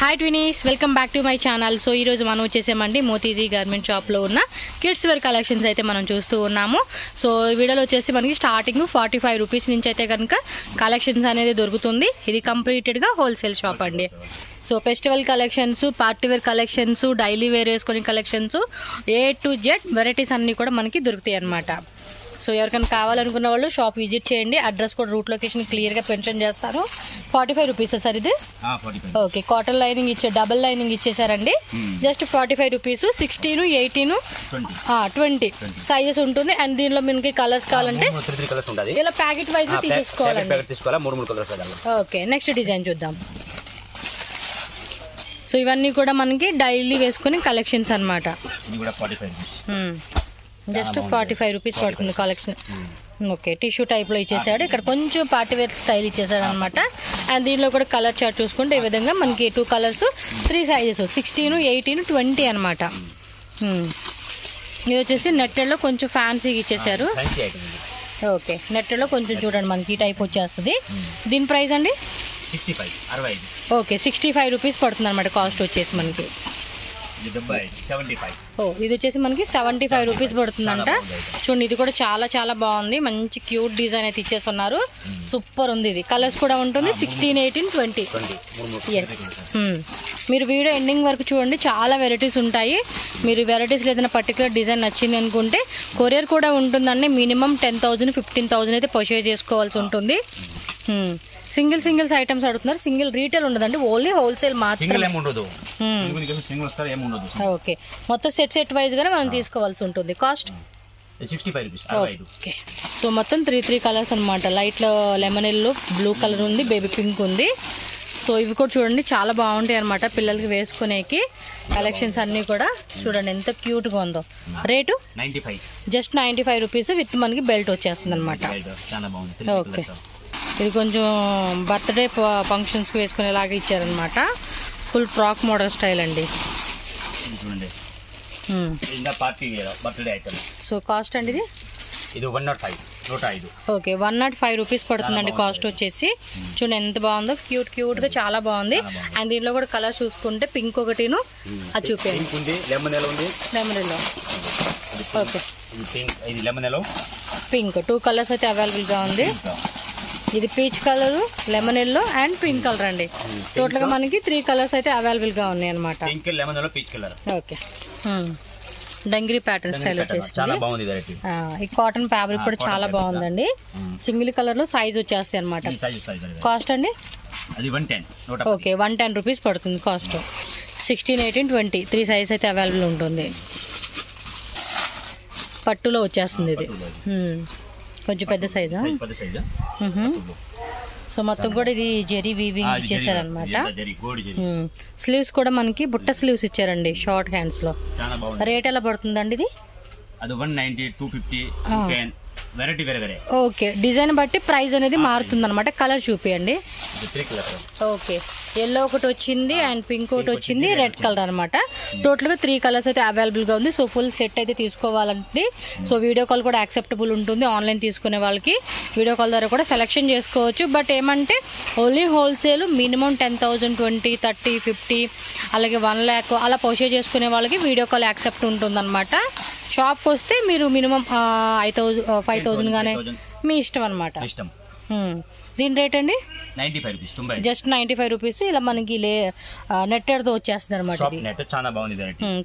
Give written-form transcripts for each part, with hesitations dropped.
Hi twinnies, welcome back to my channel. So ఈ రోజు మనం వచ్చేసామండి మోతీజీ గార్మెంట్ షాప్లో ఉన్న కిడ్స్ వేర్ కలెక్షన్స్ అయితే మనం చూస్తూ ఉన్నాము. సో ఈ వీడియోలో వచ్చేసి మనకి స్టార్టింగ్ 45 రూపీస్ నుంచి అయితే కనుక కలెక్షన్స్ అనేది దొరుకుతుంది. ఇది కంప్లీటెడ్గా హోల్సేల్ షాప్ అండి. So festival collections, party wear collections, daily wear వేసుకునే collections, A to Z varieties అన్నీ కూడా మనకి దొరుకుతాయి అన్నమాట. సో ఎవరికైనా కావాలనుకున్న వాళ్ళు షాప్ విజిట్ చేయండి. అడ్రస్ కూడా రూట్ లొకేషన్ క్లియర్గా మెన్షన్ చేస్తాను. 45 రూపీస్ సార్ ఇది. Okay, cotton lining double lining ఇచ్చేసారండి. Just 45 rupees. 16, 18, 20 సైజెస్ ఉంటుంది. అండ్ దీనిలో మనకి కలర్స్ కావాలంటే ఇలా ప్యాకెట్ వైజ్ తీసుకోవాలండి. ఓకే, నెక్స్ట్ డిజైన్ చూద్దాం. సో ఇవన్నీ కూడా మనకి డైలీ వేసుకునే కలెక్షన్స్ అన్నమాట. జస్ట్ 45 రూపీస్ పడుతుంది కలెక్షన్. ఓకే, టిష్యూ టైప్లో ఇచ్చేసాడు. ఇక్కడ కొంచెం పార్టీ వేర్ స్టైల్ ఇచ్చేసాడు అనమాట. అండ్ దీనిలో కూడా కలర్ చార్ట్ చూసుకుంటే ఈ విధంగా మనకి 2 కలర్స్, 3 సైజెస్, 16, 18, 20 అనమాట. ఇది వచ్చేసి నెట్టెడ్లో కొంచెం ఫ్యాన్సీగా ఇచ్చేసారు. ఓకే, నెట్టెడ్లో కొంచెం చూడండి మనకి ఈ టైప్ వచ్చేస్తుంది. దీని ప్రైస్ అండి 65. ఓకే, 65 రూపీస్ పడుతుంది అనమాట. కాస్ట్ వచ్చేసి మనకి ఇది వచ్చేసి మనకి 75 రూపీస్ పడుతుందంట. చూడండి, ఇది కూడా చాలా చాలా బాగుంది. మంచి క్యూట్ డిజైన్ అయితే ఇచ్చేస్తున్నారు. సూపర్ ఉంది. ఇది కలర్స్ కూడా ఉంటుంది. 16, 18, 20. ఎస్, మీరు వీడియో ఎండింగ్ వరకు చూడండి. చాలా వెరైటీస్ ఉంటాయి. మీరు వెరైటీస్ ఏదైనా పర్టికులర్ డిజైన్ నచ్చింది అనుకుంటే కొరియర్ కూడా ఉంటుందండి. మినిమం 10,000, 15,000 అయితే పర్చేజ్ చేసుకోవాల్సి ఉంటుంది. సింగిల్స్ ఐటమ్స్ అడుగుతున్నారు. సింగిల్ రీటైల్ ఉండదండి, ఓన్లీ హోల్సేల్ మాత్రమే. ఓకే, మొత్తం సెట్ వైజ్ గానే మనం తీసుకోవాల్సి ఉంటుంది. Cost 65 rupees. ఓకే, సో మొత్తం 3 కలర్స్ అనమాట. Light lemon yellow, blue colour ఉంది, బేబీ పింక్ ఉంది. సో ఇవి కూడా చూడండి చాలా బాగుంటాయి అనమాట పిల్లలకి వేసుకునేకి. కలెక్షన్స్ అన్ని కూడా చూడండి ఎంత క్యూట్ గా ఉందో. రేటు 95, జస్ట్ 95 రూపీస్ విత్ మనకి బెల్ట్ వచ్చేస్తుంది అనమాట. ఓకే, ఇది కొంచెం బర్త్డే ఫంక్షన్స్కి వేసుకునేలాగా ఇచ్చారనమాట. ఫుల్ ఫ్రాక్ మోడల్ స్టైల్ అండి. సో కాస్ట్ అండి ఇది 105. ఓకే, 105 రూపీస్ పడుతుందండి కాస్ట్ వచ్చేసి. చూడండి ఎంత బాగుందో, క్యూట్ గా చాలా బాగుంది. అండ్ దీనిలో కూడా కలర్ చూసుకుంటే పింక్ ఒకటిను అది చూపించండి. Lemon yellow. Okay, pink 2 colours అయితే అవైలబుల్ గా ఉంది. ఇది peach colour, lemon yellow and pink colour అండి. టోటల్ గా మనకి 3 కలర్స్ అయితే అవైలబుల్ గా ఉన్నాయి అనమాట. ఓకే, డంగిరి ప్యాటర్న్ స్టైల్ వచ్చేసి ఈ కాటన్ ఫ్యాబ్రిక్ కూడా చాలా బాగుందండి. సింగిల్ కలర్ లో సైజ్ వచ్చేస్తాయి అనమాట. కాస్ట్ అండి ఓకే 110 రూపీస్ పడుతుంది కాస్ట్. 16, 18, 20 3 సైజ్ అయితే అవైలబుల్ ఉంటుంది. పట్టులో వచ్చేస్తుంది ఇది. కొంచెం పెద్ద సైజా. సో మొత్తం కూడా ఇది జెరీ వీవింగ్ ఇచ్చేసారనమాట. స్లీవ్స్ కూడా మనకి బుట్ట స్లీవ్స్ ఇచ్చారండి షార్ట్ హ్యాండ్స్ లో. రేట్ ఎలా పడుతుందండి ఇది? 190, 250. ఓకే, డిజైన్ బట్టి ప్రైస్ అనేది మారుతుంది అనమాట. కలర్ చూపియండి. ఓకే, ఎల్లో ఒకటి వచ్చింది అండ్ పింక్ ఒకటి వచ్చింది, రెడ్ కలర్ అనమాట. టోటల్ గా 3 కలర్స్ అయితే అవైలబుల్ గా ఉంది. సో ఫుల్ సెట్ అయితే తీసుకోవాలంటే సో వీడియో కాల్ కూడా యాక్సెప్టబుల్ ఉంటుంది. ఆన్లైన్ తీసుకునే వాళ్ళకి వీడియో కాల్ ద్వారా కూడా సెలెక్షన్ చేసుకోవచ్చు. బట్ ఏమంటే ఓన్లీ హోల్సేల్. మినిమం 10,000, 20, 30, 50 అలాగే 1 lakh అలా పర్చేజ్ చేసుకునే వాళ్ళకి వీడియో కాల్ యాక్సెప్ట్ ఉంటుంది అనమాట. షాప్కి వస్తే మీరు మినిమం 5,000 గానే మీ ఇష్టం అనమాట. దీని రేట్ అండి 95 రూపీస్. Just 95 rupees. ఇలా మనకి నెట్టెడ్ తో వచ్చేస్తుంది అనమాట.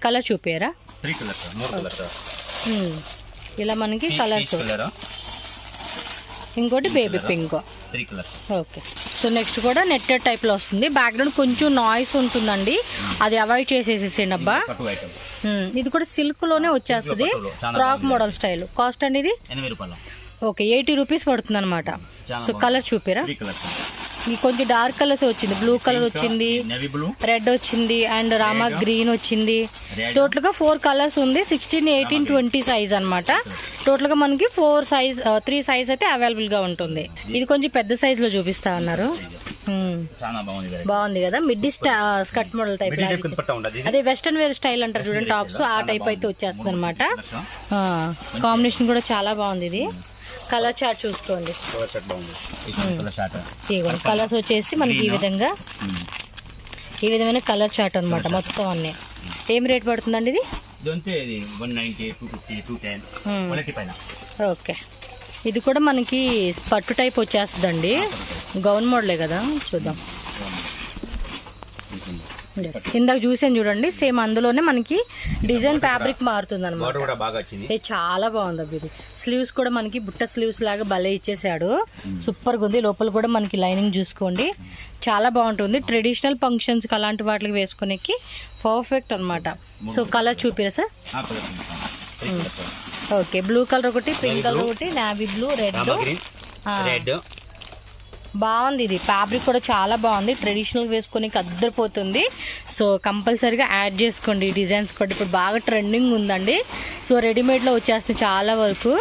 కలర్ చూపారా? ఇలా మనకి కలర్స్. ఇంకోటి baby pink. Okay, so next కూడా నెట్టెడ్ టైప్ లో వస్తుంది. బ్యాక్గ్రౌండ్ కొంచెం నాయిస్ ఉంటుందండి, అది అవాయిడ్ చేసేసేసేయండి అబ్బా. ఇది కూడా సిల్క్ లోనే వచ్చేస్తుంది, ఫ్రాక్ మోడల్ స్టైల్. కాస్ట్ అండి ఇది ఓకే 80 రూపీస్ పడుతుంది అనమాట. సో కలర్ చూపిరా? ఇది కొంచెం డార్క్ కలర్స్ వచ్చింది. బ్లూ కలర్ వచ్చింది, రెడ్ వచ్చింది అండ్ రామా గ్రీన్ వచ్చింది. టోటల్ గా 4 కలర్స్ ఉంది. 16, 18, 20 సైజ్ అనమాట. టోటల్ గా మనకి 3 సైజ్ అయితే అవైలబుల్ గా ఉంటుంది. ఇది కొంచెం పెద్ద సైజ్ లో చూపిస్తా ఉన్నారు. బాగుంది కదా, మిడ్డీ స్కర్ట్ మోడల్ టైప్. అదే వెస్టర్న్ వేర్ స్టైల్ అంటారు చూడండి, టాప్స్ ఆ టైప్ అయితే వచ్చేస్తుంది అనమాట. కాంబినేషన్ కూడా చాలా బాగుంది. ఇది కలర్ చార్ట్ చూసుకోండి. కలర్స్ వచ్చేసి మనకి ఈ విధంగా ఈ విధమైన కలర్ చార్ట్ అనమాట మొత్తం అన్ని. ఏం రేట్ పడుతుందండి ఇది? ఇదంతే, ఇది 190, 250, 210 క్వాలిటీ పైన. ఓకే, ఇది కూడా మనకి పట్టు టైప్ వచ్చేస్తుందండి, గౌన్ మోడలే కదా. చూద్దాం. ఇందాక చూసాను చూడండి, సేమ్ అందులోనే మనకి డిజైన్ ఫ్యాబ్రిక్ మారుతుంది అనమాట. చాలా బాగుంది అవి. ఇది స్లీవ్స్ కూడా మనకి బుట్ట స్లీవ్స్ లాగా భలే ఇచ్చేసాడు, సూపర్ గా ఉంది. లోపల కూడా మనకి లైనింగ్ చూసుకోండి, చాలా బాగుంటుంది. ట్రెడిషనల్ ఫంక్షన్స్ కి అలాంటి వాటికి వేసుకునేకి పర్ఫెక్ట్ అనమాట. సో కలర్ చూపిరా సార్? ఓకే, బ్లూ కలర్ ఒకటి, పింక్ కలర్ ఒకటి, నావీ బ్లూ, రెడ్. బాగుంది. ఇది ఫ్యాబ్రిక్ కూడా చాలా బాగుంది, ట్రెడిషనల్ వేసుకొని అద్దరిపోతుంది. సో కంపల్సరీగా యాడ్ చేసుకోండి ఈ డిజైన్స్ కూడా. ఇప్పుడు బాగా ట్రెండింగ్ ఉందండి. సో రెడీమేడ్లో వచ్చేస్తుంది చాలా వరకు.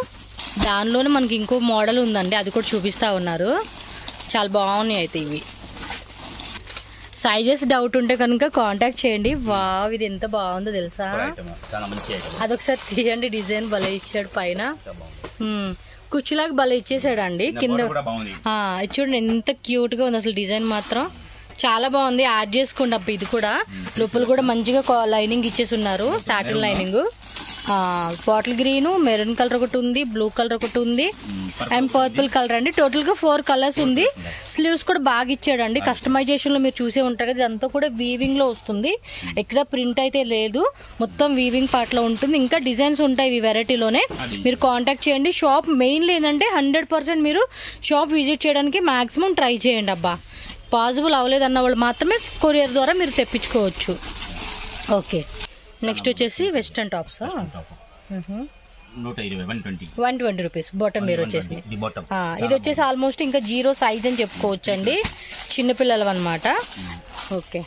దానిలోనే మనకి ఇంకో మోడల్ ఉందండి, అది కూడా చూపిస్తూ ఉన్నారు. చాలా బాగున్నాయి అయితే ఇవి. సైజెస్ డౌట్ ఉంటే కనుక కాంటాక్ట్ చేయండి. వావ్, ఇది ఎంత బాగుందో తెలుసా? అదొకసారి తీయండి, డిజైన్ భలే ఇచ్చాడు పైన. కుచ్చులాగా భలే ఇచ్చేసాడు అండి కింద. చూడండి ఎంత క్యూట్ గా ఉంది అసలు, డిజైన్ మాత్రం చాలా బాగుంది. యాడ్ చేసుకోండి అబ్బా. ఇది కూడా లోపల కూడా మంచిగా లైనింగ్ ఇచ్చేసి ఉన్నారు, satin lining. Bottle green, maroon colour ఒకటి ఉంది, బ్లూ కలర్ ఒకటి ఉంది, అండ్ పర్పుల్ కలర్ అండి. టోటల్ గా 4 కలర్స్ ఉంది. స్లీవ్స్ కూడా బాగా ఇచ్చాడండి. కస్టమైజేషన్ లో మీరు చూసే ఉంటారు కదా, ఇదంతా కూడా వీవింగ్ లో వస్తుంది, ఎక్కడ ప్రింట్ అయితే లేదు, మొత్తం వీవింగ్ పార్ట్ లో ఉంటుంది. ఇంకా డిజైన్స్ ఉంటాయి ఈ వెరైటీలోనే. మీరు కాంటాక్ట్ చేయండి. షాప్ మెయిన్లీ ఏంటంటే 100% మీరు షాప్ విజిట్ చేయడానికి మాక్సిమం ట్రై చేయండి అబ్బా. పాసిబుల్ అవ్వలేదన్న వాళ్ళు మాత్రమే కొరియర్ ద్వారా మీరు తెప్పించుకోవచ్చు. ఓకే, నెక్స్ట్ వచ్చేసి western tops. 120 rupees bottom wear వచ్చేసింది. ఇది వచ్చేసి ఆల్మోస్ట్ ఇంకా 0 సైజ్ అని చెప్పుకోవచ్చు అండి, చిన్నపిల్లలు అనమాట. ఓకే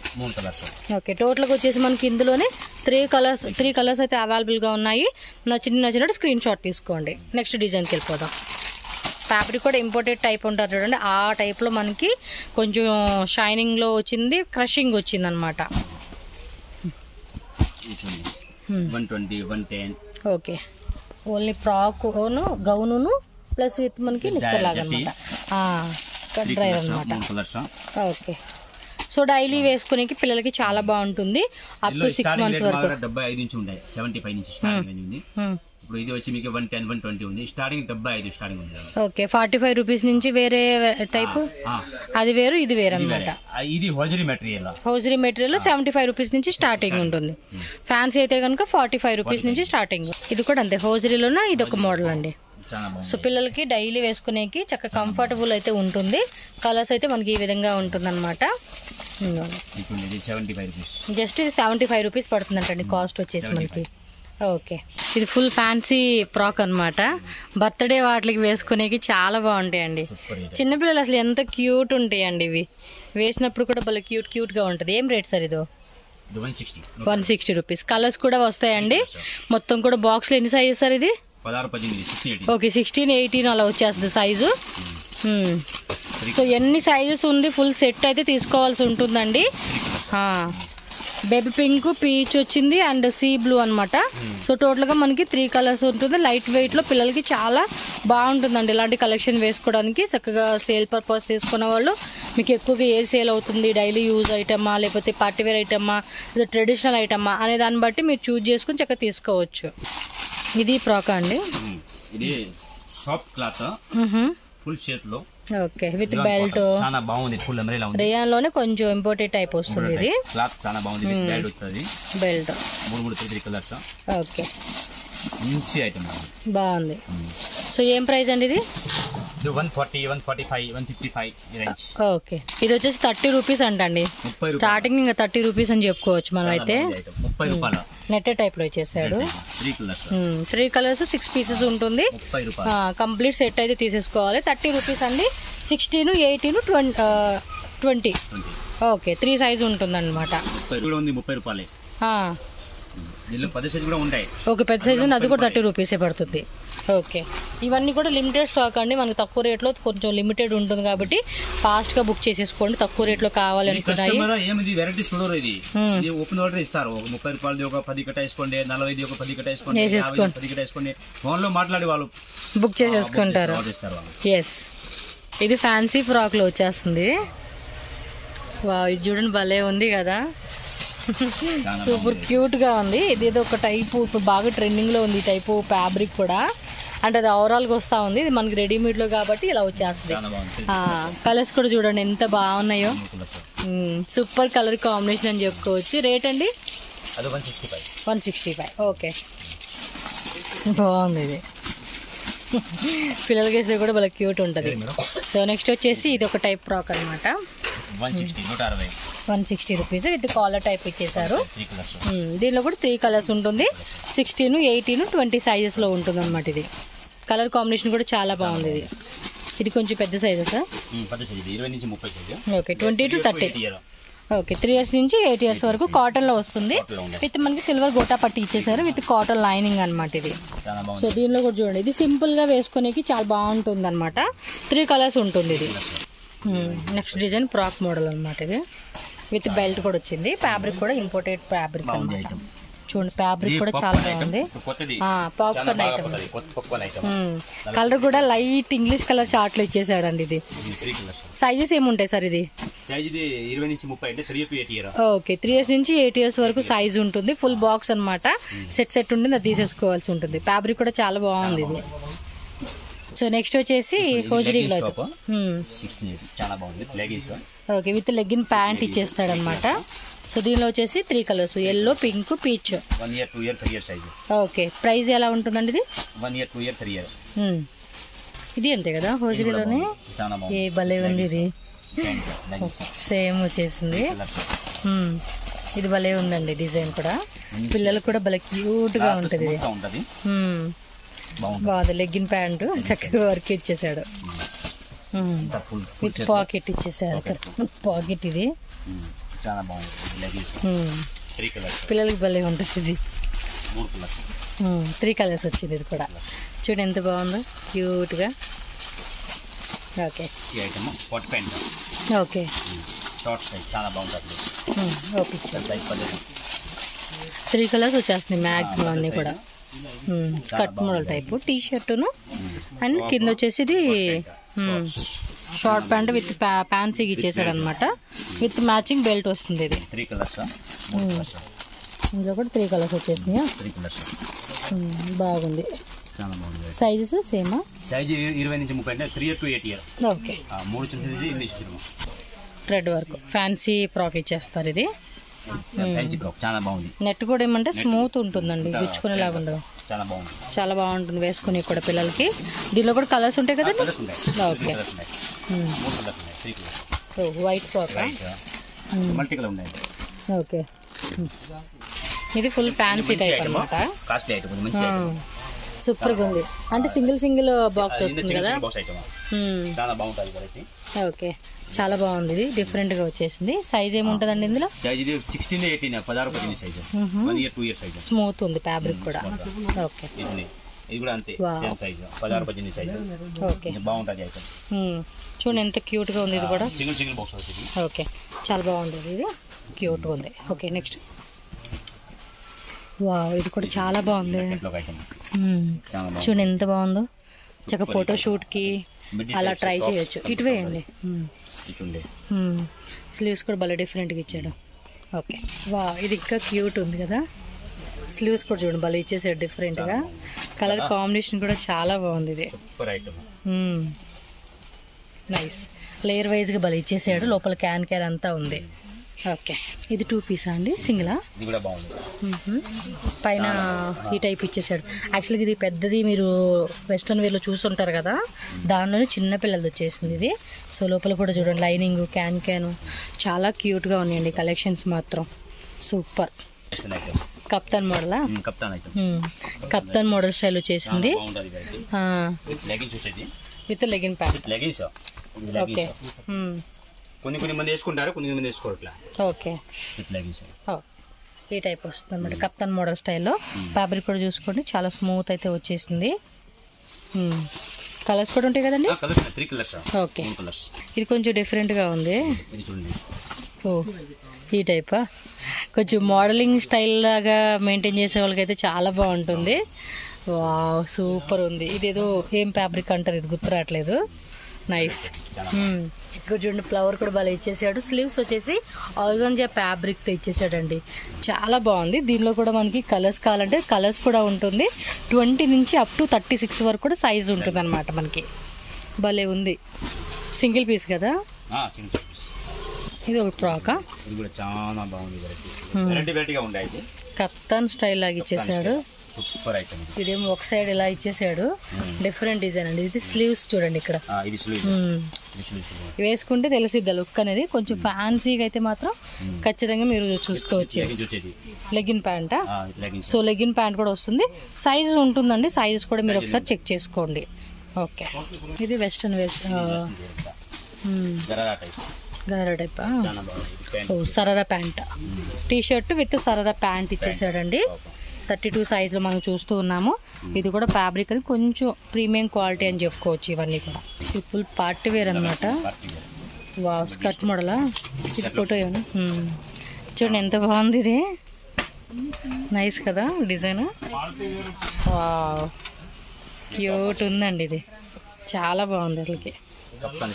ఓకే, టోటల్గా వచ్చేసి మనకి ఇందులోనే 3 కలర్స్ అయితే అవైలబుల్ గా ఉన్నాయి. నచ్చినట్టు స్క్రీన్ షాట్ తీసుకోండి. నెక్స్ట్ డిజైన్కి వెళ్ళిపోదాం. ఫ్యాబ్రిక్ కూడా ఇంపోర్టెడ్ టైప్ ఉంటారు చూడండి, ఆ టైప్ లో మనకి కొంచెం షైనింగ్ లో వచ్చింది, క్రషింగ్ వచ్చింది అనమాట. 120, 110. Okay, only frock gown plus మనకి నిక్కర్ లాగా అనమాట, కట్ డ్రైవ్ అనమాట. ఓకే, సో డైలీ వేసుకునేకి పిల్లలకి చాలా బాగుంటుంది. అప్ టు 6 months వరకు. 75 నుంచి ఉంటాయి, 75 నుంచి స్టార్టింగ్ ఉంది. ఇప్పుడు ఇది వచ్చి మీకు 110, 120 ఉంది, స్టార్టింగ్ 75 స్టార్టింగ్ ఉంది. ఓకే, 45 రూపీస్ నుంచి వేరే టైప్, అది వేరు ఇది వేరు అనమాట. ఇది హోజరీ మెటీరియల్ 75 రూపీస్ నుంచి స్టార్టింగ్ ఉంటుంది. ఫ్యాన్సీ అయితే కనుక 45 రూపీస్ నుంచి స్టార్టింగ్. ఇది కూడా అంతే, హోజరీలోనే ఇది ఒక మోడల్ అండి. సో పిల్లలకి డైలీ వేసుకునేకి చక్కగా కంఫర్టబుల్ అయితే ఉంటుంది. కలర్స్ అయితే మనకి ఈ విధంగా ఉంటుంది అనమాట. జస్ట్ ఇది 75 రూపీస్ పడుతుందంటండి కాస్ట్ వచ్చేసి మనకి. ఓకే, ఇది ఫుల్ ఫ్యాన్సీ ఫ్రాక్ అనమాట. బర్త్డే వాటికి వేసుకునేకి చాలా బాగుంటాయండి. చిన్నపిల్లలు అసలు ఎంత క్యూట్ ఉంటాయండి ఇవి, వేసినప్పుడు కూడా భలే క్యూట్ గా ఉంటుంది. ఏం రేట్ సార్ ఇది? 160 రూపీస్. కలర్స్ కూడా వస్తాయండి. మొత్తం కూడా బాక్స్ లో ఎన్ని సైజెస్ సార్ ఇది? 16, ఓకే, 16, 18 అలా వచ్చేస్తుంది సైజు. సో ఎన్ని సైజెస్ ఉంది, ఫుల్ సెట్ అయితే తీసుకోవాల్సి ఉంటుందండి. బేబీ పింక్, పీచ్ వచ్చింది, అండ్ సీ బ్లూ అనమాట. సో టోటల్ గా మనకి 3 కలర్స్ ఉంటుంది. లైట్ వెయిట్ లో పిల్లలకి చాలా బాగుంటుందండి ఇలాంటి కలెక్షన్ వేసుకోవడానికి. చక్కగా సేల్ పర్పస్ తీసుకున్న వాళ్ళు మీకు ఎక్కువగా ఏ సేల్ అవుతుంది, డైలీ యూజ్ ఐటమా లేకపోతే పార్టీవేర్ ఐటమా లేదా ట్రెడిషనల్ ఐటమా అనే దాన్ని బట్టి మీరు చూజ్ చేసుకుని చక్కగా తీసుకోవచ్చు. ఇది ఫ్రాక్ అండి, ఇది సాఫ్ట్ క్లాత్ ఫుల్ షేప్ లో. ఓకే, విత్ బెల్ట్ చాలా బాగుంది. ఫుల్ అంబ్రెల్లా ఉంది. రియాన్ లోనే కొంచెం ఇంపోర్టెడ్ టైప్ వస్తుంది. ఇది క్లాత్ చాలా బాగుంది, విత్ బెల్ట్ వస్తుంది. Belt 3 colours. ఓకే, మంచి ఐటమ్ బాగుంది. సో ఏం ప్రైస్ అండి ఇది? 140, 145, 155 రేంజ్. ఓకే, ఇది వచ్చేసి 30 రూపీస్ అంటండి. స్టార్టింగ్ ఇంకా 30 రూపీస్ అని చెప్పుకోవచ్చు మనం అయితే. 30 రూపాయలు నెట్ టైప్ లో ఇచ్చేసాడు. 3 కలర్స్ 6 పీసెస్ ఉంటుంది. కంప్లీట్ సెట్ అయితే తీసేసుకోవాలి. 30 రూపీస్ అండి. 16, 18, 20. ఓకే, 3 సైజ్ ఉంటుంది అనమాట. 30 రూపాయలే. ఓకే, పెద్ద సైజు అది కూడా 30 రూపీసే పడుతుంది. ఓకే, ఇవన్నీ కూడా లిమిటెడ్ స్టాక్ అండి. మనకు తక్కువ రేట్ లో కొంచెం లిమిటెడ్ ఉంటుంది కాబట్టి ఫాస్ట్ గా బుక్ చేసేసుకోండి. తక్కువ రేట్ లో కావాలి అనుకున్నాయి. ఓపెన్ ఆర్డర్ ఇస్తారు. 30 రూపాయలు ఒక 10 కట్టేసుకోండి, 45 ఒక 10 కట్టేసుకోండి. ఫోన్ లో మాట్లాడి వాళ్ళు బుక్ చేసేసుకుంటారు. ఎస్, ఇది ఫ్యాన్సీ ఫ్రాక్ లో వచ్చేస్తుంది. వావ్, ఇది చూడండి భలే ఉంది కదా, సూపర్ క్యూట్ గా ఉంది. ఇదేదో ఒక టైపు ఇప్పుడు బాగా ట్రెండింగ్ లో ఉంది ఈ టైపు ఫ్యాబ్రిక్ కూడా, అంటే అది ఓవరాల్ గా వస్తా ఉంది. ఇది మనకి రెడీమేడ్ లో కాబట్టి ఇలా వచ్చేస్తుంది. కలర్స్ కూడా చూడండి ఎంత బాగున్నాయో, సూపర్ కలర్ కాంబినేషన్ అని చెప్పుకోవచ్చు. రేట్ అండి 165. ఓకే, బాగుంది. ఇది పిల్లలకి వేస్తే కూడా బాగా క్యూట్ ఉంటుంది. సో నెక్స్ట్ వచ్చేసి ఇది ఒక టైప్ ఫ్రాక్ అనమాట, 160 రూపీస్ విత్ కాలర్ టైప్ ఇచ్చేసారు. దీనిలో కూడా 3 కలర్స్ ఉంటుంది, 16, 18, 20 సైజెస్ లో ఉంటుంది అనమాట. ఇది కలర్ కాంబినేషన్ కూడా చాలా బాగుంది. ఇది కొంచెం పెద్ద sizes. Okay, 20 to 30. Okay, 3 years నుంచి 8 years వరకు కాటన్ లో వస్తుంది. విత్ మనకి సిల్వర్ గోటా పట్టి ఇచ్చేసారు విత్ కాటన్ లైనింగ్ అనమాట ఇది. సో దీనిలో కూడా చూడండి, ఇది సింపుల్ గా వేసుకునేకి చాలా బాగుంటుంది అనమాట. 3 కలర్స్ ఉంటుంది ఇది. నెక్స్ట్ డిజైన్ ఫ్రాక్ మోడల్ అనమాట. ఇది విత్ బెల్ట్ కూడా వచ్చింది. ఫ్యాబ్రిక్ కూడా ఇంపోర్టెడ్ ఫ్యాబ్రిక్ అనమాట. చూడండి ఫ్యాబ్రిక్ కూడా చాలా బాగుంది. Popcorn item. కలర్ కూడా లైట్ ఇంగ్లీష్ కలర్ చార్ట్ లో ఇచ్చేసాడండి. ఇది సైజెస్ ఏముంటాయి సార్? ఇది ఓకే, 3 years నుంచి 8 years వరకు సైజ్ ఉంటుంది. ఫుల్ బాక్స్ అనమాట, సెట్ ఉంటుంది, అది తీసేసుకోవాల్సి ఉంటుంది. ఫ్యాబ్రిక్ కూడా చాలా బాగుంది ఇది. సో నెక్స్ట్ వచ్చేసి hosiery cloth. Okay, with legging pant ఇచ్చేస్తాడు అనమాట. సో దీనిలో వచ్చేసి 3 colours, yellow, pink, peach. 1 year, 2 year, 3 year size. Okay, price ఎలా ఉంటుందండి ఇది? 1 year, 2 year, 3 year. ఇది అంతే కదా హోజరీలోనే. ఏ భలే ఉంది ఇది, సేమ్ వచ్చేసింది. ఇది భలే ఉందండి డిజైన్ కూడా, పిల్లలకు కూడా భలే క్యూట్ గా ఉంటుంది. బాగుంది. లెగ్గిన్ ప్యాంట్ చక్కగా వర్క్ ఇచ్చేసాడు, విత్ పాకెట్ ఇచ్చేసాడు. పాకెట్ ఇది చాలా బాగుంది. పిల్లలకి భలే ఉంటుంది ఇది. 3 కలర్స్ వచ్చింది. ఇది కూడా చూడండి ఎంత బాగుందో క్యూట్ గా. ఓకే, ఓకే, చాలా బాగుంటుంది. ఓకే, 3 కలర్స్ వచ్చేస్తున్నాయి మ్యాక్సిమం అన్ని కూడా. స్కర్ట్ మోడల్ టైప్ టీ షర్టును, అండ్ కింద వచ్చేసి ఇది షార్ట్ ప్యాంట్ విత్ ఫ్యాన్సీ ఇచ్చేసాడు అనమాట. విత్ మ్యాచింగ్ బెల్ట్ వస్తుంది. ఇది ఇందులో కూడా 3 కలర్స్ వచ్చేసినాయా? బాగుంది. సైజెస్ సేమా? సైజ్ 20 నుంచి 30, 3 year to 8 year. Okay, 3 red work fancy frock ఇచ్చేస్తారు. ఇది చాలా బాగుంది. నెట్ కూడా ఏమంటే స్మూత్ ఉంటుందండి, గుచ్చుకునేలాగా ఉండదు. చాలా బాగుంటుంది వేసుకుని కూడా పిల్లలకి. దీనిలో కూడా కలర్స్ ఉంటాయి కదండి? Okay, white frock. ఓకే, ఇది ఫుల్ ఫ్యాన్సీ టైప్ అనమాట. సూపర్ గా ఉంది. అంటే సింగిల్ బాక్స్ వస్తుంది కదా. ఓకే, చాలా బాగుంది. ఇది డిఫరెంట్ గా వచ్చేసింది. సైజ్ ఏముంటదండి ఇందులో? 16, 18, 16, 17 size. 1 year, 2 year size. Smooth ఉంది ఫ్యాబ్రిక్ కూడా. ఓకే, ఇది కూడా అంతే, సేమ్ సైజ్, 16, 18 సైజ్. ఓకే, బాగుంటది ఐటమ్. చూడండి ఎంత క్యూట్ గా ఉంది. ఇది కూడా సింగిల్ బాక్స్ వస్తుంది. ఓకే, చాలా బాగుంది. ఇది క్యూట్ గా ఉంది. Okay, next. వావ్, ఇది కూడా చాలా బాగుంది. చూడండి ఎంత బాగుందో. చక్కగా ఫోటో షూట్ కి అలా ట్రై చేయొచ్చు. ఇటు వేయండి. స్లీవ్స్ కూడా భలే డిఫరెంట్ గా ఇచ్చాడు. ఓకే, వా, ఇది ఇంకా క్యూట్ ఉంది కదా. స్లీవ్స్ కూడా చూడండి భలే ఇచ్చేసాడు డిఫరెంట్ గా. కలర్ కాంబినేషన్ కూడా చాలా బాగుంది. ఇది నైస్. లేయర్ వైజ్ గా భలే ఇచ్చేసాడు. లోపల క్యాన్ అంతా ఉంది. ఓకే, ఇది 2 పీసా అండి? సింగిలా? పైన ఈ టైప్ ఇచ్చేసాడు. యాక్చువల్గా ఇది పెద్దది, మీరు వెస్ట్రన్ వేర్ లో చూస్తుంటారు కదా, దానిలోనే చిన్న పిల్లలది వచ్చేసింది ఇది. సో లోపల కూడా చూడండి లైనింగ్, క్యాన్ చాలా క్యూట్ గా ఉన్నాయండి కలెక్షన్స్ మాత్రం. సూపర్. కప్తాన్ మోడలా? కప్తాన్ మోడల్ స్టైల్ వచ్చేసింది విత్ లెగిన్ ప్యాంట్. ఓకే, కొన్ని మంది వేసుకుంటారు, కొన్ని మంది వేసుకోవట్లా. ఓకే, ఈ టైప్ వస్తుంది అనమాట కప్తాన్ మోడల్ స్టైల్లో. ఫ్యాబ్రిక్ కూడా చూసుకోండి చాలా స్మూత్ అయితే వచ్చేసింది. కలర్స్ కూడా ఉంటాయి కదండి? 3 కలర్స్. ఓకే, ఇది కొంచెం డిఫరెంట్ గా ఉంది. ఓ, ఈ టైపా? కొంచెం మోడలింగ్ స్టైల్ లాగా మెయింటైన్ చేసే వాళ్ళకైతే చాలా బాగుంటుంది. వావ్, సూపర్ ఉంది. ఇదేదో ఏం ఫ్యాబ్రిక్ అంటారు, ఇది గుర్తు రావట్లేదు. నైస్. ఇక్కడ చూడండి ఫ్లవర్ కూడా బాగా ఇచ్చేసాడు. స్లీవ్స్ వచ్చేసి ఆర్గాంజా ఫ్యాబ్రిక్ తో ఇచ్చేసాడండి, చాలా బాగుంది. దీనిలో కూడా మనకి కలర్స్ కావాలంటే కలర్స్ కూడా ఉంటుంది. 20 నుంచి అప్ టు 36 వరకు కూడా సైజ్ ఉంటుంది అనమాట. మనకి భలే ఉంది. సింగిల్ పీస్ కదా ఇది. ఒక ఫ్రాకా కప్తాన్ స్టైల్ లాగా ఇచ్చేసాడు. ఇదేమో ఒక సైడ్ ఇలా ఇచ్చేసాడు, డిఫరెంట్ డిజైన్ అండి. ఇది స్లీవ్స్ చూడండి ఇక్కడ వేసుకుంటే తెలిసిద్ది లుక్ అనేది. కొంచెం ఫ్యాన్సీగా అయితే మాత్రం ఖచ్చితంగా మీరు చూసుకోవచ్చు. లెగిన్ ప్యాంటా? సో లెగిన్ ప్యాంట్ కూడా వస్తుంది, సైజ్ ఉంటుందండి. సైజ్ కూడా మీరు ఒకసారి చెక్ చేసుకోండి. ఓకే, ఇది వెస్టర్న్ గరారా టైప్. Sharara pant, T-shirt with sharara pant ఇచ్చేసాడండి. 32 సైజ్ లో మనం చూస్తూ ఉన్నాము. ఇది కూడా ఫ్యాబ్రిక్ అది కొంచెం ప్రీమియం క్వాలిటీ అని చెప్పుకోవచ్చు. ఇవన్నీ కూడా ఫుల్ పార్టీ వేర్ అనమాట. వావ్, స్కర్ట్ మోడలా ఇది? ఫోటో ఏమన్నా చూడండి ఎంత బాగుంది ఇది. నైస్ కదా డిజైన్. వావ్, క్యూట్ ఉందండి ఇది, చాలా బాగుంది అసలుకి.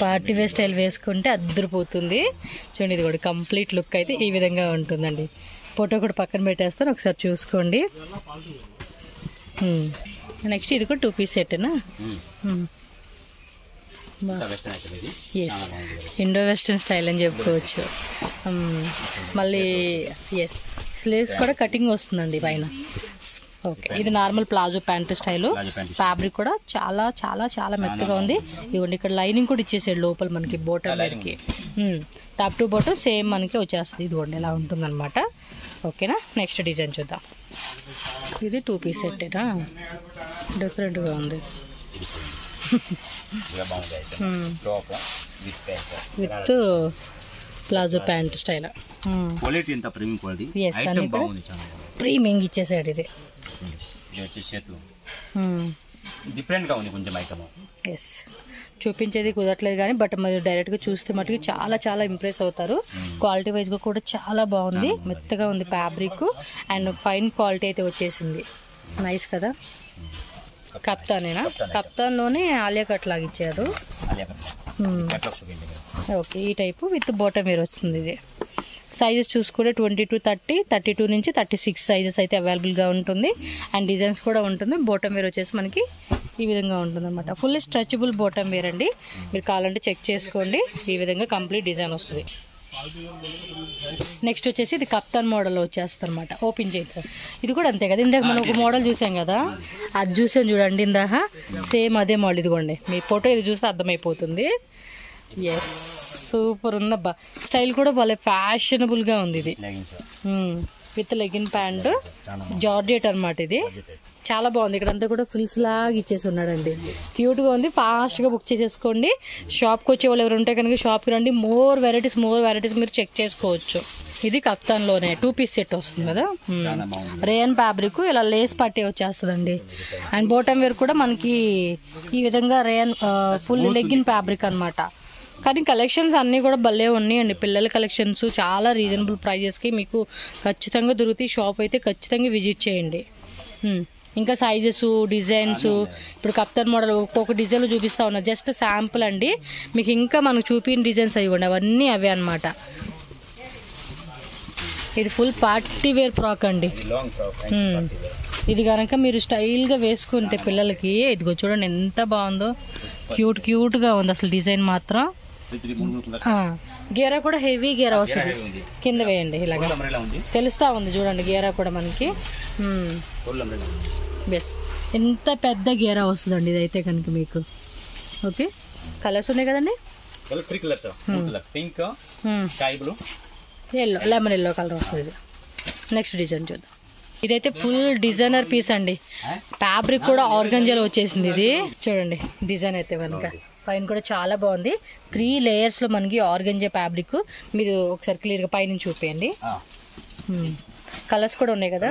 పార్టీ వేర్ స్టైల్ వేసుకుంటే అద్దరిపోతుంది. చూడండి ఇది కూడా కంప్లీట్ లుక్ అయితే ఈ విధంగా ఉంటుందండి. ఫోటో కూడా పక్కన పెట్టేస్తాను, ఒకసారి చూసుకోండి. నెక్స్ట్ ఇది కూడా 2 పీస్ సెట్నా? ఇండో వెస్టర్న్ స్టైల్ అని చెప్పుకోవచ్చు. మళ్ళీ ఎస్, స్లీవ్స్ కూడా కటింగ్ వస్తుందండి పైన. ఓకే, ఇది normal palazzo pant style. Fabric కూడా చాలా చాలా చాలా మెత్తగా ఉంది. ఇదిగోండి ఇక్కడ లైనింగ్ కూడా ఇచ్చేసాడు లోపల మనకి బోటమ్ మీదకి. టాప్ టు బాటమ్ సేమ్ మనకి వచ్చేస్తుంది. ఇదిగోండి ఇలా ఉంటుంది అనమాట. ఓకేనా, నెక్స్ట్ డిజైన్ చూద్దాం. ఇది 2 పీస్ సెట్టేనా? డిఫరెంట్గా ఉంది. With palazzo pant style. Premium ఇచ్చేసాడు ఇది. డిఫరెంట్ గా ఉంది కొంచెం ఐటమ్. ఎస్, చూపించేది కుదరట్లేదు కానీ బట్ మీరు డైరెక్ట్ గా చూస్తే మటుకు చాలా చాలా ఇంప్రెస్ అవుతారు. క్వాలిటీ వైజ్ గా కూడా చాలా బాగుంది, మెత్తగా ఉంది ఫ్యాబ్రిక్ అండ్ ఫైన్ క్వాలిటీ అయితే వచ్చేసింది. నైస్ కదా. కప్తానేనా? కప్తాన్ లోనే ఆలియా కట్ లాగా ఇచ్చారు. ఓకే, ఈ టైపు విత్ బాటమ్ వేర్ వస్తుంది. ఇది సైజెస్ చూసుకుంటే 20 to 30, 32 నుంచి 36 సైజెస్ అయితే అవైలబుల్గా ఉంటుంది. అండ్ డిజైన్స్ కూడా ఉంటుంది. బాటమ్ వేర్ వచ్చేసి మనకి ఈ విధంగా ఉంటుంది అనమాట. ఫుల్ స్ట్రెచబుల్ బాటమ్ వేర్ అండి. మీరు కావాలంటే చెక్ చేసుకోండి. ఈ విధంగా కంప్లీట్ డిజైన్ వస్తుంది. నెక్స్ట్ వచ్చేసి ఇది కప్తాన్ మోడల్ వచ్చేస్తుంది అనమాట. ఓపెన్ చేయండి సార్. ఇది కూడా అంతే కదా, ఇందాక మనం ఒక మోడల్ చూసాం కదా, అది చూసాం చూడండి ఇందాక, సేమ్ అదే మోడల్. ఇదిగోండి మీ ఫోటో ఇది చూస్తే అర్థమైపోతుంది. Yes, super ఉందబ్బా. స్టైల్ కూడా భలే ఫ్యాషనబుల్ గా ఉంది. ఇది విత్ లెగిన్ ప్యాంట్, జార్జెట్ అనమాట. ఇది చాలా బాగుంది. ఇక్కడ అంతా కూడా ఫిల్స్ లాగా ఇచ్చేసి ఉన్నాడండి. క్యూట్ గా ఉంది. ఫాస్ట్ గా బుక్ చేసేసుకోండి. షాప్ కి వచ్చే వాళ్ళు ఎవరు ఉంటే కనుక షాప్ కి రండి. మోర్ వెరైటీస్ మీరు చెక్ చేసుకోవచ్చు. ఇది కప్తాన్ లోనే 2 పీస్ సెట్ వస్తుంది కదా. రేయన్ ఫ్యాబ్రిక్ ఇలా లేస్ పట్టే వచ్చేస్తుందండి. అండ్ బాటమ్ వేర్ కూడా మనకి ఈ విధంగా రేయన్ ఫుల్ లెగిన్ ఫ్యాబ్రిక్ అనమాట. కానీ కలెక్షన్స్ అన్నీ కూడా భలే ఉన్నాయండి. పిల్లల కలెక్షన్స్ చాలా రీజనబుల్ ప్రైజెస్కి మీకు ఖచ్చితంగా దొరుకుతాయి. షాప్ అయితే ఖచ్చితంగా విజిట్ చేయండి. ఇంకా సైజెస్, డిజైన్స్, ఇప్పుడు కప్తాన్ మోడల్ ఒక్కొక్క డిజైన్లు చూపిస్తా ఉన్నా, జస్ట్ శాంపుల్ అండి. మీకు ఇంకా మనకు చూపిన డిజైన్స్ అయ్యి అవన్నీ అవే అనమాట. ఇది ఫుల్ పార్టీ వేర్ ఫ్రాక్ అండి. ఇది కనుక మీరు స్టైల్గా వేసుకుంటే పిల్లలకి, ఇదిగో చూడండి ఎంత బాగుందో, క్యూట్గా ఉంది అసలు డిజైన్ మాత్రం. గేరా కూడా హెవీ గేరా వస్తుంది. కింద వేయండి ఇలాగా తెలుస్తా ఉంది చూడండి. గేరా కూడా మనకి బెస్ ఎంత పెద్ద గేరా వస్తుందండి ఇదైతే కనుక మీకు. ఓకే, కలర్స్ ఉన్నాయి కదండి. ఎల్లో, లెమన్ ఎల్లో కలర్ వస్తుంది. నెక్స్ట్ డిజైన్ చూద్దాం. ఇదైతే ఫుల్ డిజైనర్ పీస్ అండి. ఫ్యాబ్రిక్ కూడా ఆర్గంజాలో వచ్చేసింది. ఇది చూడండి డిజైన్ అయితే కనుక పైన కూడా చాలా బాగుంది. 3 లేయర్స్ లో మనకి ఆర్గంజా ఫ్యాబ్రిక్. మీరు ఒకసారి క్లియర్ గా పైన చూపేయండి. కలర్స్ కూడా ఉన్నాయి కదా.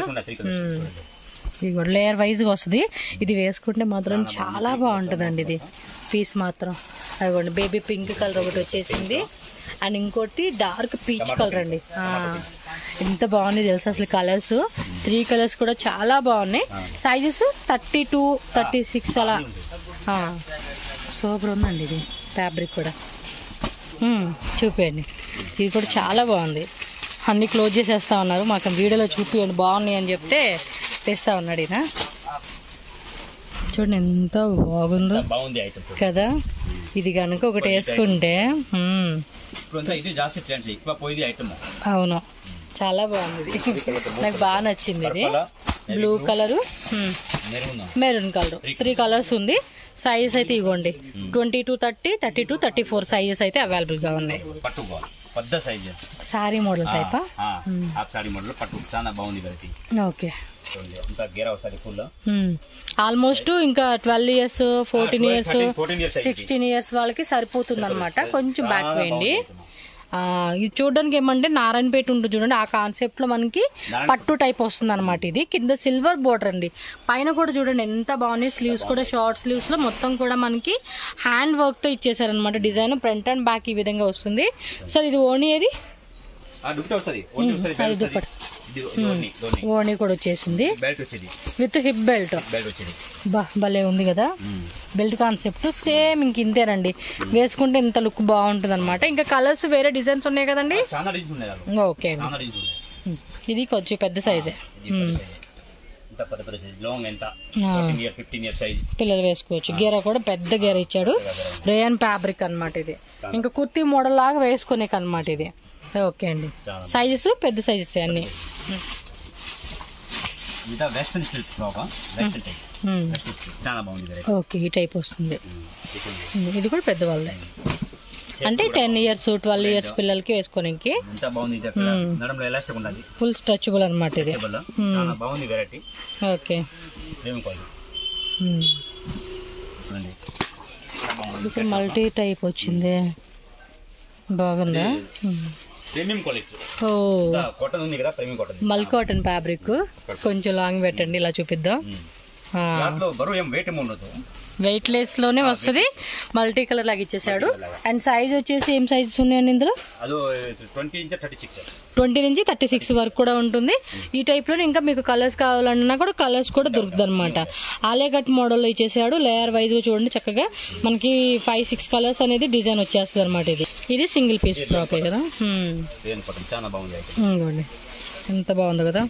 ఇది కూడా లేయర్ వైజ్ గా వస్తుంది. ఇది వేసుకుంటే మాత్రం చాలా బాగుంటుందండి. ఇది పీస్ మాత్రం అదిగోండి. బేబీ పింక్ కలర్ ఒకటి వచ్చేసింది అండ్ ఇంకోటి డార్క్ పీచ్ కలర్ అండి. ఎంత బాగుంది తెలుసు అసలు కలర్స్. 3 కలర్స్ కూడా చాలా బాగున్నాయి. సైజెస్ 32, 36 అలా సూపర్ ఉందండి ఇది. ఫ్యాబ్రిక్ కూడా చూపించండి. ఇది కూడా చాలా బాగుంది. అన్నీ క్లోజ్ చేసేస్తా ఉన్నారు. మాకు వీడియోలో చూపించండి బాగున్నాయి అని చెప్తే తెస్తా ఉన్నాడు ఈయన. చూడండి ఎంత బాగుందో కదా. ఇది కనుక ఒకటి వేసుకుంటే అవును చాలా బాగుంది. నాకు బాగా నచ్చింది. ఇది blue colour, maroon colour, 3 colours ఉంది. సైజ్ అయితే ఇవ్వండి 22, 30, 32, 34 సైజెస్ అయితే అవైలబుల్ గా ఉన్నాయి. సారీ మోడల్ టైపా? ఓకే. ఆల్మోస్ట్ ఇంకా 12 ఇయర్స్, 14 ఇయర్స్, 16 ఇయర్స్ వాళ్ళకి సరిపోతుంది అనమాట. కొంచెం బ్యాక్ వేయండి. ఇది చూడడానికి ఏమంటే నారాయణపేట ఉంటుంది చూడండి, ఆ కాన్సెప్ట్ లో మనకి పట్టు టైప్ వస్తుంది అనమాట. ఇది కింద సిల్వర్ బోర్డర్ అండి. పైన కూడా చూడండి ఎంత బాగున్నాయి. స్లీవ్స్ కూడా షార్ట్ స్లీవ్స్ లో మొత్తం కూడా మనకి హ్యాండ్ వర్క్ తో ఇచ్చేసారనమాట. డిజైన్ ఫ్రంట్ అండ్ బ్యాక్ ఈ విధంగా వస్తుంది. సార్ ఇది ఓణి ఏది? ఓణి కూడా వచ్చేసింది విత్ హిప్ బెల్ట్. భలే ఉంది కదా బెల్ట్ కాన్సెప్ట్. సేమ్ ఇంక ఇంతేనండి, వేసుకుంటే ఇంత లుక్ బాగుంటుంది అనమాట. ఇంకా కలర్స్ వేరే డిజైన్స్ ఉన్నాయి కదండి. ఓకే అండి. ఇది కొంచెం పెద్ద సైజే, పిల్లలు వేసుకోవచ్చు. గేర కూడా పెద్ద గేర ఇచ్చాడు. రేయన్ ఫ్యాబ్రిక్ అనమాట. ఇది ఇంకా కుర్తీ మోడల్ లాగా వేసుకునే అనమాట ఇది. ఓకే అండి. సైజెస్ పెద్ద సైజెస్ అన్ని. ఓకే ఈ టైప్ వస్తుంది. ఇది కూడా పెద్దవాళ్ళే, అంటే 10 ఇయర్స్ 12 ఇయర్స్ పిల్లలకి వేసుకోనికి. ఫుల్ స్ట్రెచబుల్ అనమాట ఇది. ఓకే ఇప్పుడు మల్టీ టైప్ వచ్చింది. బాగుందా? మల్ కాటన్ ఫ్యాబ్రిక్. కొంచెం లాంగ్ పెట్టండి, ఇలా చూపిద్దాం. వెయిట్ లెస్ లోనే వస్తుంది. మల్టీ కలర్ లాగా ఇచ్చేసాడు. అండ్ సైజ్ వచ్చేసి ఏం సైజెస్ ఉన్నాయండి ఇందులో? 20 నుంచి 36 వరకు కూడా ఉంటుంది. ఈ టైప్ లో ఇంకా మీకు కలర్స్ కావాలన్నా కూడా కలర్స్ కూడా దొరుకుతుంది అనమాట. ఆలేగట్ మోడల్ ఇచ్చేసాడు. లేయర్ వైజ్ గా చూడండి చక్కగా మనకి 5-6 కలర్స్ అనేది డిజైన్ వచ్చేస్తుంది అనమాట. ఇది సింగిల్ పీస్ ఫ్రాక్ కదా. ఎంత బాగుంది కదా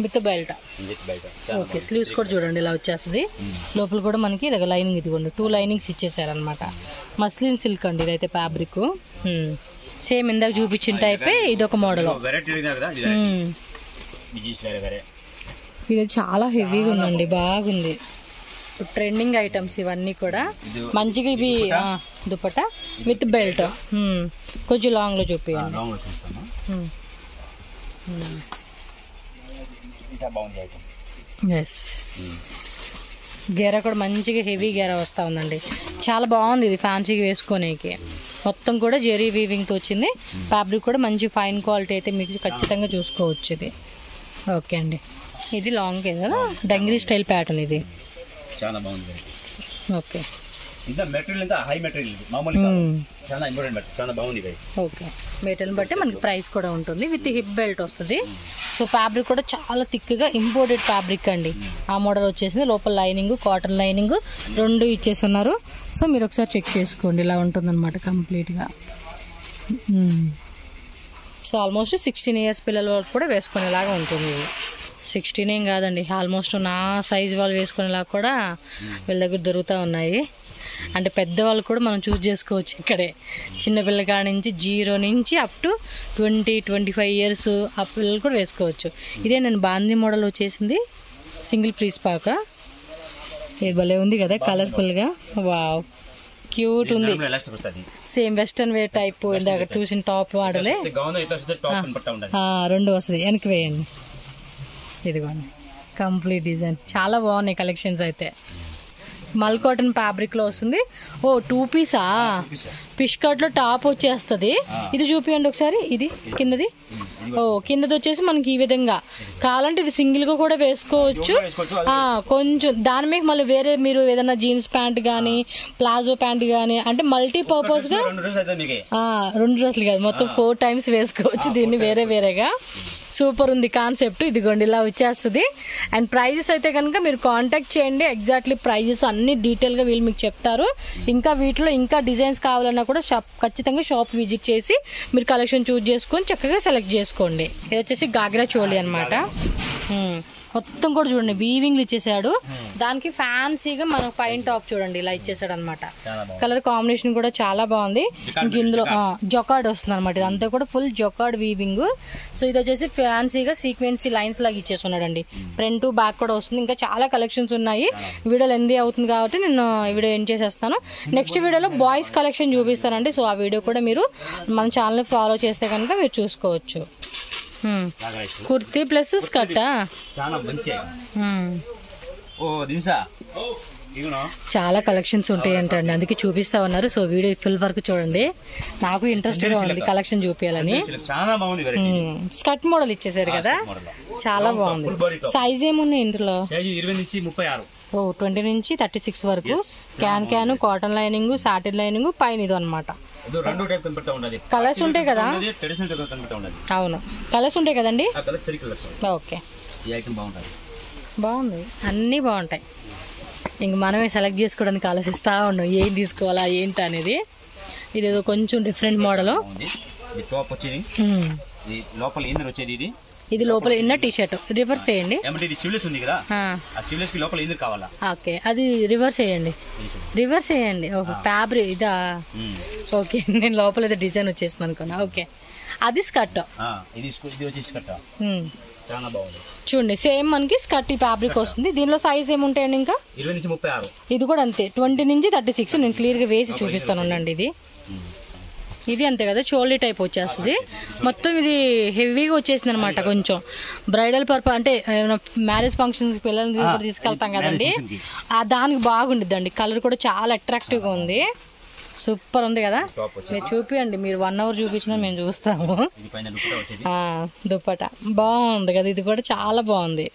విత్ బెల్ట్. ఓకే స్లీవ్స్ కూడా చూడండి ఇలా వచ్చేస్తుంది. లోపల కూడా మనకి లైనింగ్ ఇదిగోండి 2 లైనింగ్స్ ఇచ్చేసారనమాట. మస్లిన్ సిల్క్ అండి ఇదైతే ఫ్యాబ్రిక్. సేమ్ ఇందాక చూపించిన టైపే ఇదొక మోడల్. ఇది చాలా హెవీగా ఉందండి, బాగుంది. ట్రెండింగ్ ఐటమ్స్ ఇవన్నీ కూడా మంచిగా. ఇవి దుపట్టా విత్ బెల్ట్. కొంచెం లాంగ్ లో చూపించండి. గేర కూడా మంచిగా హెవీ గేర వస్తా ఉందండి. చాలా బాగుంది ఇది ఫ్యాన్సీగా వేసుకోనేకి. మొత్తం కూడా జెరీ వీవింగ్ తో వచ్చింది. ఫ్యాబ్రిక్ కూడా మంచి ఫైన్ క్వాలిటీ అయితే మీకు ఖచ్చితంగా చూసుకోవచ్చు ఇది. ఓకే అండి. ఇది లాంగ్ కదా, డంగ్రీ స్టైల్ ప్యాటర్న్ ఇది. చాలా బాగుంది. ఓకే ఓకే మెటీరియల్ బట్టి మనకి ప్రైస్ కూడా ఉంటుంది. విత్ హిప్ బెల్ట్ వస్తుంది. సో ఫ్యాబ్రిక్ కూడా చాలా థిక్గా ఇంపోర్టెడ్ ఫ్యాబ్రిక్ అండి. ఆ మోడల్ వచ్చేసింది. లోపల లైనింగ్ కాటన్ లైనింగ్ 2 ఇచ్చేసి ఉన్నారు. సో మీరు ఒకసారి చెక్ చేసుకోండి. ఇలా ఉంటుంది అనమాట కంప్లీట్గా. సో ఆల్మోస్ట్ 16 ఇయర్స్ పిల్లల వరకు కూడా వేసుకునేలాగా ఉంటుంది. 16 ఏం కాదండి, ఆల్మోస్ట్ నా సైజ్ వాళ్ళు వేసుకునేలా కూడా వీళ్ళ దగ్గర దొరుకుతూ ఉన్నాయి. అంటే పెద్దవాళ్ళు కూడా మనం చూస్ చేసుకోవచ్చు ఇక్కడే. చిన్నపిల్లల కాడ నుంచి 0 నుంచి అప్ టు 20-25 ఇయర్స్ ఆ పిల్లలు కూడా వేసుకోవచ్చు. ఇదే నేను బాందీ మోడల్ వచ్చేసింది. సింగిల్ పీస్ పాక. ఇది భలే ఉంది కదా కలర్ఫుల్గా. వావ్ క్యూట్ ఉంది. సేమ్ వెస్టర్న్ వేర్ టైప్ ఇందాక చూసిన టాప్ మోడలే 2 వస్తుంది. వెనక్కి వేయండి. ఇదిగోండి కంప్లీట్ డిజైన్. చాలా బాగున్నాయి కలెక్షన్స్ అయితే. మల్ కాటన్ ఫ్యాబ్రిక్ లో వస్తుంది. 2 పీసా? ఫిష్ కట్ లో టాప్ వచ్చేస్తుంది. ఇది చూపియండి ఒకసారి. ఇది కిందది. కిందది వచ్చేసి మనకి ఈ విధంగా కావాలంటే ఇది సింగిల్ గా కూడా వేసుకోవచ్చు. కొంచెం దాని మీద మళ్ళీ వేరే మీరు ఏదైనా జీన్స్ ప్యాంట్ గానీ ప్లాజో ప్యాంట్ గానీ అంటే మల్టీ పర్పస్ గా 2 డ్రెస్సులు కాదు మొత్తం 4 టైమ్స్ వేసుకోవచ్చు దీన్ని వేరే వేరేగా. సూపర్ ఉంది కాన్సెప్ట్. ఇదిగోండి ఇలా వచ్చేస్తుంది. అండ్ ప్రైజెస్ అయితే కనుక మీరు కాంటాక్ట్ చేయండి. ఎగ్జాక్ట్లీ ప్రైజెస్ అన్ని డీటెయిల్గా వీళ్ళు మీకు చెప్తారు. ఇంకా వీటిలో ఇంకా డిజైన్స్ కావాలన్నా కూడా ఖచ్చితంగా షాప్ విజిట్ చేసి మీరు కలెక్షన్ చూస్ చేసుకొని చక్కగా సెలెక్ట్ చేసుకోండి. ఇది వచ్చేసి గాగ్రా చోళీ అనమాట. మొత్తం కూడా చూడండి వీవింగ్లు ఇచ్చేసాడు. దానికి ఫ్యాన్సీగా మన పైన టాప్ చూడండి ఇలా ఇచ్చేసాడు అనమాట. కలర్ కాంబినేషన్ కూడా చాలా బాగుంది. ఇంక ఇందులో జొకార్డ్ వస్తుంది అనమాట. ఇదంతా కూడా ఫుల్ జొకార్డ్ వీవింగ్. సో ఇది వచ్చేసి ఫ్యాన్సీగా సీక్వెన్సీ లైన్స్ లాగా ఇచ్చేస్తున్నాడండి. ఫ్రంట్ బ్యాక్ కూడా వస్తుంది. ఇంకా చాలా కలెక్షన్స్ ఉన్నాయి. వీడియో లెందీ అవుతుంది కాబట్టి నేను ఈ వీడియో ఎండ్ చేసేస్తాను. నెక్స్ట్ వీడియోలో బాయ్స్ కలెక్షన్ చూపిస్తానండి. సో ఆ వీడియో కూడా మీరు మన ఛానల్ ఫాలో చేస్తే కనుక మీరు చూసుకోవచ్చు. కుర్తీ ప్లస్ స్కర్టా చాలా కలెక్షన్స్ ఉంటాయి అంటండి. అందుకే చూపిస్తా ఉన్నారు. సో వీడియో ఫుల్ వరకు చూడండి. నాకు ఇంట్రెస్ట్ గా ఉంది కలెక్షన్ చూపించాలని. స్కర్ట్ మోడల్ ఇచ్చేసారు కదా, చాలా బాగుంది. సైజ్ ఏమున్నాయి ఇందులో? 20 నుంచి 36 వరకు. Can cotton lining, satin lining, పైన ఇది అనమాట. కలర్స్ ఉంటాయి కదా? అవును కలర్స్ ఉంటాయి కదండి. ఓకే బాగుంది, అన్నీ బాగుంటాయి. ఇంక మనమే సెలెక్ట్ చేసుకోవడానికి ఆలోచిస్తా ఉన్నాం ఏం తీసుకోవాలా ఏంటి అనేది. ఇదేదో కొంచెం డిఫరెంట్ మోడల్. ఇది లోపల ఇన్న టీ షర్ట్ రివర్స్ చేయండి. ఓకే అది రివర్స్ చేయండి, రివర్స్ చేయండి. ఓహో ఫ్యాబ్రిక్ ఇదా? ఓకే నేను లోపల ఏదో డిజైన్ వచ్చేస్తుంది అనుకున్నా. ఓకే అది స్కర్ట్. చూడండి సేమ్ మనకి స్కర్ట్ ఫ్యాబ్రిక్ వస్తుంది. దీనిలో సైజ్ ఏముంటాయండి? ఇంకా 20 నుంచి 36. ఇది కూడా అంతే 20 నుంచి 36. నేను క్లియర్ గా వేసి చూపిస్తాను ఉండండి. ఇది అంతే కదా, చోళీ టైప్ వచ్చేస్తుంది మొత్తం. ఇది హెవీగా వచ్చేసింది అనమాట. కొంచెం బ్రైడల్ పర్పస్ అంటే మ్యారేజ్ ఫంక్షన్స్ పిల్లల్ని తీసుకెళ్తాం కదండి, దానికి బాగుండిద్దండి. కలర్ కూడా చాలా అట్రాక్టివ్ గా ఉంది. సూపర్ ఉంది కదా. మీరు చూపియండి, మీరు 1 hour చూపించినా మేము చూస్తాము. దుప్పట బాగుంది కదా, ఇది కూడా చాలా బాగుంది.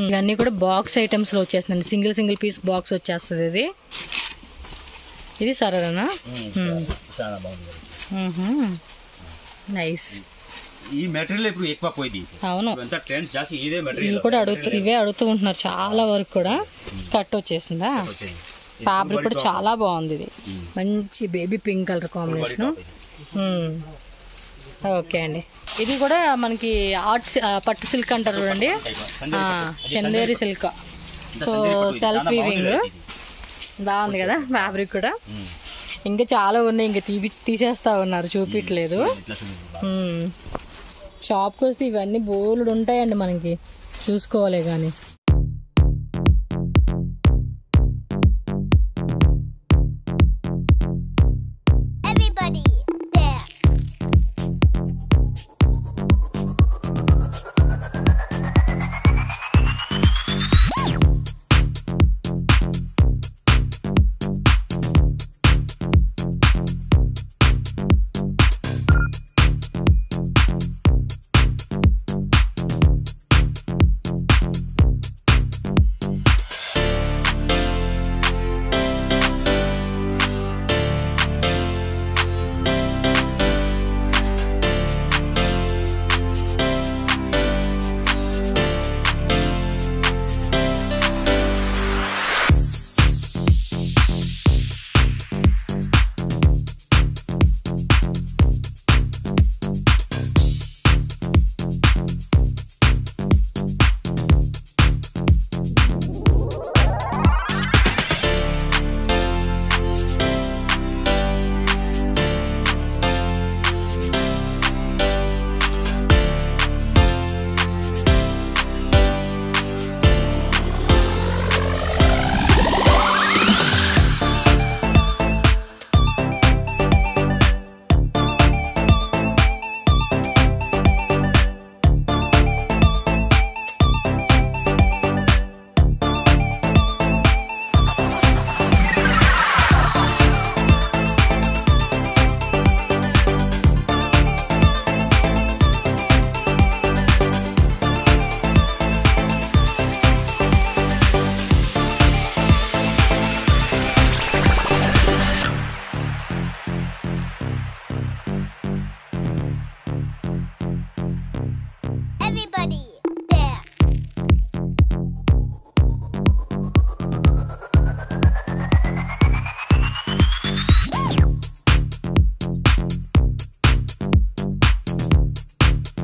ఇవన్నీ కూడా బాక్స్ ఐటమ్స్ లో వచ్చేస్తుందండి. సింగిల్ పీస్ బాక్స్ వచ్చేస్తుంది. ఇది సరేనా? నైస్. ఈ మెటీరియల్ ఇప్పుడు ఎక్కువ పోయింది. అవును ఇవి కూడా ఇవే అడుగుతూ ఉంటున్నారు చాలా వరకు కూడా. స్కర్ట్ వచ్చేసిందా? ఫ్యాబ్రిక్ కూడా చాలా బాగుంది. ఇది మంచి baby pink colour combination. Okay అండి. ఇది కూడా మనకి పట్టు సిల్క్ అంటారు చూడండి, Chanderi silk. So self weaving బాగుంది కదా ఫ్యాబ్రిక్ కూడా. ఇంకా చాలా ఉన్నాయి, ఇంకా తీసేస్తా ఉన్నారు, చూపించలేదు. షాప్కి వస్తే ఇవన్నీ బోల్డ్ ఉంటాయండి, మనకి చూసుకోవాలి కానీ.